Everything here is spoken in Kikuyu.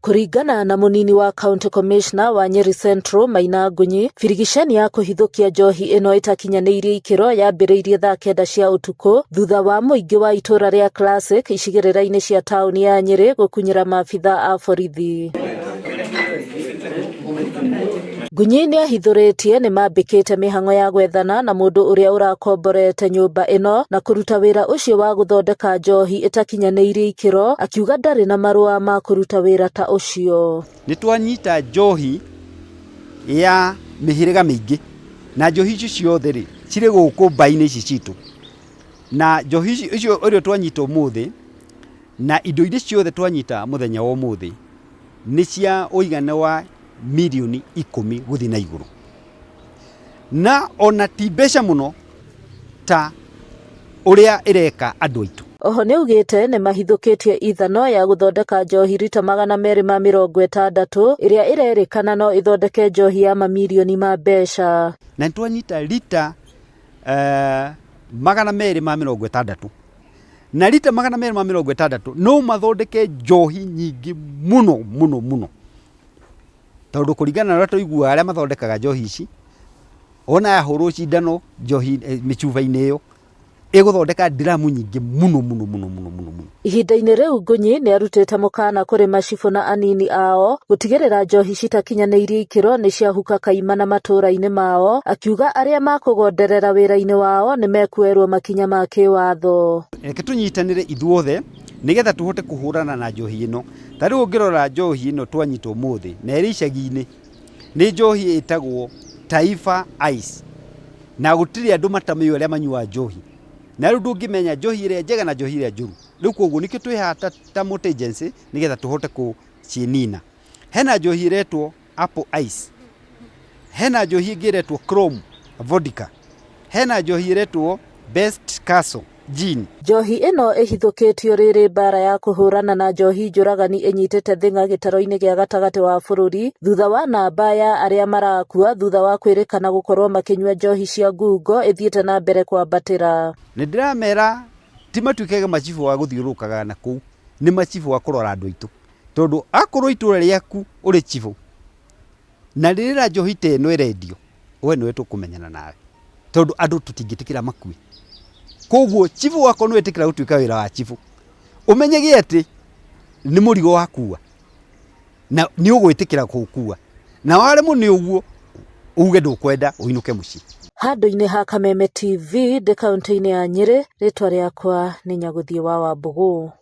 Kuringana na munini wa County Commissioner wa Nyeri Central Maina Ngunyi, birigiceni ya kuhithukia njohi ino itakinyaniirie ikiro yambiriirie thaa 9 cia utuku thutha wa muingi wa itura ria Classic icigirira-ini cia tauni ya Nyeri gukunyira maabitha a borithi. Ngunyi ni ahithuritie ni mambikite mihango ya gwethana na mundu uria urakomborete nyumba ino na kuruta wira ucio wa guthondeka njohi itakinyaniirie ikiro, akiuga ndari na marua ma kuruta wira ta ucio. Nitwanyita njohi ya mihiriga mingi na njohi icio ciothe ri ciri guku mbaini ici citu, na njohi icio urio twanyita umuthi na indo iria ciothe twanyita muthenya wa umuthi ni cia uigana wa milioni 10 guthi na iguru, na ona ti mbeca muno ta uria ireka andu aitu. Oho ni ugite ni mahithukitie ithano ya guthondeka njohi rita 260 iria irerikana no ithondeke njohi ya mamilioni ma mbeca, na twanyita lita 260 na lita 260 no mathondeke njohi nyingi muno muno muno, tondu kuringana na tuigua aria mathondekaga njohi ici ona yahurwo cindano njohi michuva-ini iyo iguthondeka diramu nyingi muno muno muno muno muno. Ihinda-ini riu Ngunyi ni arutite mukana kuri macibu na anini ao gutigirira njohi citakinyaniirie ikiro ni ciahuka kaimana matura-ini mao, akiuga aria makugonderera wira-ini wao ni mekuerwo makinya ma kiwatho. Reke tunyitanire ithuothe nigetha tuhote kuhurana na njohi ino. Tariu ungirora njohi ino twanyita umuthi na iri icagi-ini ni njohi itagwo Taifa Ice, na gutiri andu matamiyo aria manyua njohi, na riu ndungimenya njohi iria njega na njohi iria njuru. Riu koguo nikio twihata ta multi agency nigetha tuhote kucinina. Hena njohi iretwo Apple Ice, hena njohi ingi iretwo Chrome Vodka, hena njohi iretwo Best Castle Gin. Njohi ino ihithukitio riri bara ya kuhurana na njohi njuragani inyitite thinga gitaro-ini gia gatagati wa bururi thutha wa namba ya aria marakua thutha wa kwirikana gukorwo makinyua njohi cia ngungo ithiite na mbere kwambatira. Ni ndiramera ti matuikage machifu wa guthiurukaga na kuu, ni machifu wa kurora andu aitu, tondu akorwo itura riaku uri chifu na ririra njohi te ino irendio, we niwe tukumenyana nawe, tondu andu tutingitikira makui. Koguo chifu wako no etikira gutuika wira wa chifu, umenyege ati ni murigo wakua na ni ugwitikira gukua, na wale mu ni uguo uge ndukwenda uinuke muci. Handu-ini ha Kameme TV de kaunti-ini ya Nyeri, ritwa riakwa ni Nyaguthie wa Wambugu.